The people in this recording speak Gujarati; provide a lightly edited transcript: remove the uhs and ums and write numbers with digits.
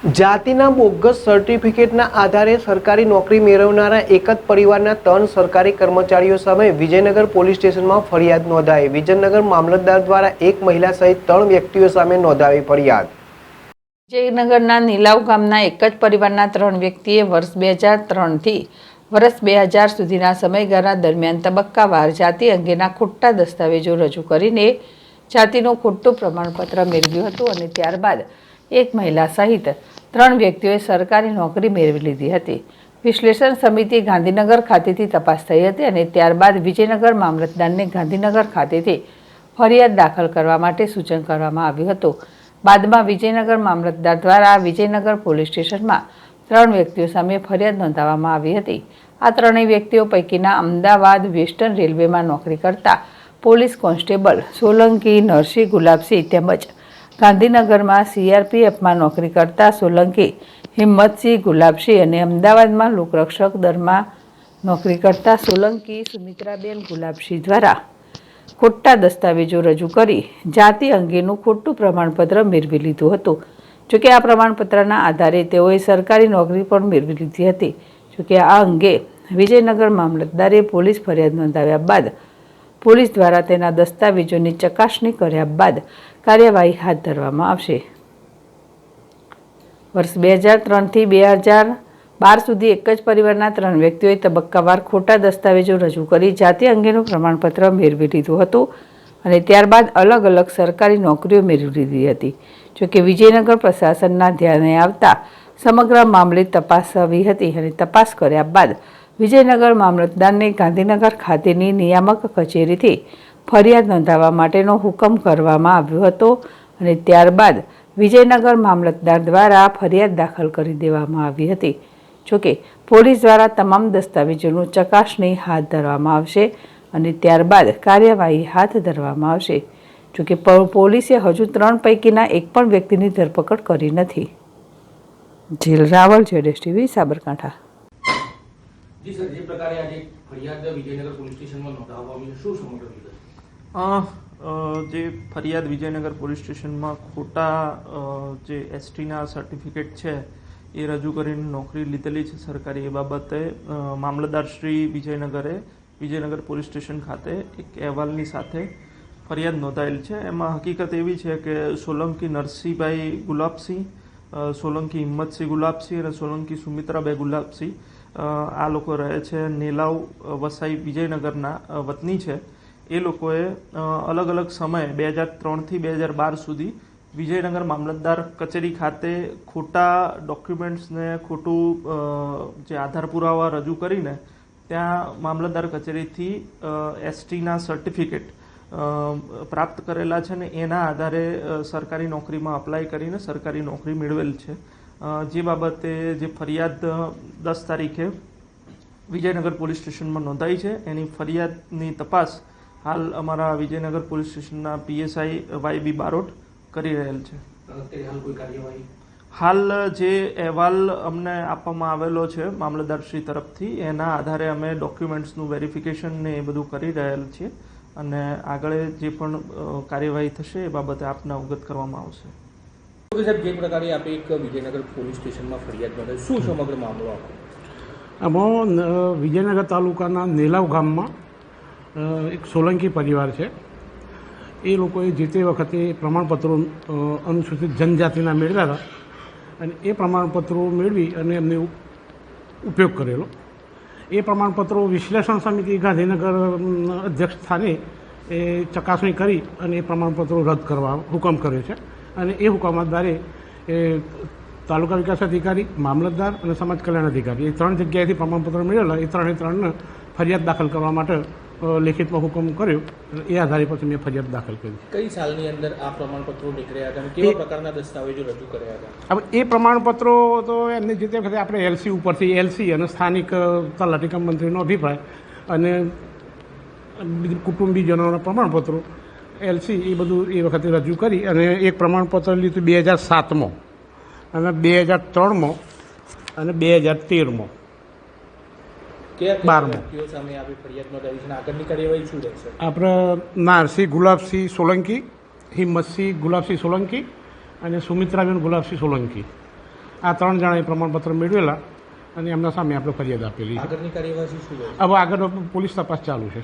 જાતિના બોગસ સર્ટિફિકેટના આધારે સરકારી નોકરી મેળવનારા એક જ પરિવારના 3 સરકારી કર્મચારીઓ સામે વિજયનગર પોલીસ સ્ટેશનમાં ફરિયાદ નોંધાઈ। વિજયનગર મામલતદાર દ્વારા એક મહિલા સહિત 3 વ્યક્તિઓ સામે નોંધાવી ફરિયાદ। વિજયનગરના નીલાવ ગામના એક જ પરિવારના 3 વ્યક્તિએ વર્ષ 2003 થી વર્ષ 2000 સુધીના સમયગાળા દરમિયાન તબક્કાવાર જાતિ અંગેના ખોટા દસ્તાવેજો રજૂ કરીને જાતિનું ખોટું પ્રમાણપત્ર મેળવ્યું હતું અને ત્યારબાદ એક મહિલા સહિત 3 વ્યક્તિઓએ સરકારી નોકરી મેળવી લીધી હતી। વિશ્લેષણ સમિતિ ગાંધીનગર ખાતેથી તપાસ થઈ હતી અને ત્યારબાદ વિજયનગર મામલતદારને ગાંધીનગર ખાતેથી ફરિયાદ દાખલ કરવા માટે સૂચન કરવામાં આવ્યું હતું। બાદમાં વિજયનગર મામલતદાર દ્વારા વિજયનગર પોલીસ સ્ટેશનમાં 3 વ્યક્તિઓ સામે ફરિયાદ નોંધાવવામાં આવી હતી। આ 3 વ્યક્તિઓ પૈકીના અમદાવાદ વેસ્ટર્ન રેલવેમાં નોકરી કરતા પોલીસ કોન્સ્ટેબલ સોલંકી નરસિંહ ગુલાબસિંહ તેમજ ગાંધીનગરમાં CRPFમાં નોકરી કરતા સોલંકી હિંમતસિંહ ગુલાબસિંહ અને અમદાવાદમાં લોકરક્ષક દળમાં નોકરી કરતા સોલંકી સુમિત્રાબેન ગુલાબસિંહ દ્વારા ખોટા દસ્તાવેજો રજૂ કરી જાતિ અંગેનું ખોટું પ્રમાણપત્ર મેળવી લીધું હતું। જોકે આ પ્રમાણપત્રના આધારે તેઓએ સરકારી નોકરી પણ મેળવી લીધી હતી। જોકે આ અંગે વિજયનગર મામલતદારે પોલીસ ફરિયાદ નોંધાવ્યા બાદ પોલીસ દ્વારા તેના દસ્તાવેજોની ચકાસણી કર્યા બાદ કાર્યવાહી હાથ ધરવામાં આવશે। વર્ષ 2003 થી 2012 સુધી એક જ પરિવારના 3 વ્યક્તિઓએ તબક્કાવાર ખોટા દસ્તાવેજો રજૂ કરી જાતિ અંગેનું પ્રમાણપત્ર મેળવી લીધું હતું અને ત્યારબાદ અલગ અલગ સરકારી નોકરીઓ મેળવી લીધી હતી। જોકે વિજયનગર પ્રશાસનના ધ્યાને આવતા સમગ્ર મામલે તપાસ આવી હતી અને તપાસ કર્યા બાદ વિજયનગર મામલતદારને ગાંધીનગર ખાતેની નિયામક કચેરીથી ફરિયાદ નોંધાવવા માટેનો હુકમ કરવામાં આવ્યો હતો અને ત્યારબાદ વિજયનગર મામલતદાર દ્વારા ફરિયાદ દાખલ કરી દેવામાં આવી હતી। જોકે પોલીસ દ્વારા તમામ દસ્તાવેજોનું ચકાસણી હાથ ધરવામાં આવશે અને ત્યારબાદ કાર્યવાહી હાથ ધરવામાં આવશે। જોકે પોલીસે હજુ 3 પૈકીના એક પણ વ્યક્તિની ધરપકડ કરી નથી। જેલ રાવલ, ZSTV, સાબરકાંઠા। જી સર, જે પ્રકારે આજે ફરિયાદ વિજયનગર પોલીસ સ્ટેશનમાં નોંધાવવામાં આવી છે, શું સમગ્ર વિગત? જે ફરિયાદ વિજયનગર પોલીસ સ્ટેશનમાં ખોટા જે STના સર્ટિફિકેટ છે એ રજૂ કરીને નોકરી લીધેલી છે સરકારી, એ બાબતે મામલતદાર શ્રી વિજયનગરે વિજયનગર પોલીસ સ્ટેશન ખાતે એક અહેવાલની સાથે ફરિયાદ નોંધાયેલ છે। એમાં હકીકત એવી છે કે સોલંકી નરસિંહભાઈ ગુલાબસિંહ, સોલંકી હિંમતસિંહ ગુલાબસિંહ અને સોલંકી સુમિત્રાબાઈ ગુલાબસિંહ આ લોકો રહે છે નીલાવ વસાઈ વિજયનગરના વતની છે। એ લોકોએ અલગ અલગ સમયે 2003 થી 2012 સુધી વિજયનગર મામલતદાર કચેરી ખાતે ખોટા ડોક્યુમેન્ટ્સને ખોટું જે આધાર પુરાવા રજૂ કરીને ત્યાં મામલતદાર કચેરીથી STના સર્ટિફિકેટ પ્રાપ્ત કરેલા છે ને એના આધારે સરકારી નોકરીમાં અપ્લાય કરીને સરકારી નોકરી મેળવેલ છે। જે બાબતે જે ફરિયાદ 10 તારીખે વિજયનગર પોલીસ સ્ટેશનમાં નોંધાઈ છે એની ફરિયાદની તપાસ હાલ અમારા વિજયનગર પોલીસ સ્ટેશનના PSI YB બારોટ કરી રહેલ છે। હાલ જે અહેવાલ અમને આપવામાં આવેલો છે મામલતદારશ્રી તરફથી એના આધારે અમે ડોક્યુમેન્ટ્સનું વેરિફિકેશન ને એ બધું કરી રહેલ છીએ અને આગળ જે પણ કાર્યવાહી થશે એ બાબતે આપને અવગત કરવામાં આવશે। સાહેબ, જે પ્રકારે આપે એક વિજયનગર પોલીસ સ્ટેશનમાં ફરિયાદ નોંધાવી, શું સમગ્ર મામલો આપો? આમાં વિજયનગર તાલુકાના નીલાવ ગામમાં એક સોલંકી પરિવાર છે। એ લોકોએ જે તે વખતે પ્રમાણપત્રો અનુસૂચિત જનજાતિના મેળવ્યા હતા અને એ પ્રમાણપત્રો મેળવી અને એમને ઉપયોગ કરેલો। એ પ્રમાણપત્રો વિશ્લેષણ સમિતિ ગાંધીનગર અધ્યક્ષ સ્થાને એ ચકાસણી કરી અને એ પ્રમાણપત્રો રદ કરવા હુકમ કર્યો છે અને એ હુકમાદારે એ તાલુકા વિકાસ અધિકારી, મામલતદાર અને સમાજ કલ્યાણ અધિકારી એ 3 જગ્યાએથી પ્રમાણપત્ર મેળવેલા એ 3ને ફરિયાદ દાખલ કરવા માટે લેખિતમાં હુકમ કર્યો। એ આધારે પછી મેં ફરિયાદ દાખલ કરી। કઈ સાલની અંદર આ પ્રમાણપત્રો નીકળ્યા હતા અને કેવા પ્રકારના દસ્તાવેજો રજૂ કર્યા હતા? હવે એ પ્રમાણપત્રો તો એમને જે તે વખતે આપણે LC ઉપરથી LC અને સ્થાનિક તલાટી કમ મંત્રીનો અભિપ્રાય અને કુટુંબીજનોના પ્રમાણપત્રો LC એ બધું એ વખતે રજૂ કરી અને એક પ્રમાણપત્ર લીધું 2007માં અને 2003માં અને 2013માં। આપણે નરસિંહ ગુલાબસિંહ સોલંકી, હિંમતસિંહ ગુલાબસિંહ સોલંકી અને સુમિત્રાબેન ગુલાબસિંહ સોલંકી આ 3 જણાએ પ્રમાણપત્ર મેળવેલા અને એમના સામે આપણે ફરિયાદ આપેલી છે. આગળની કાર્યવાહી શું રહેશે? હવે આગળ પોલીસ તપાસ ચાલુ છે.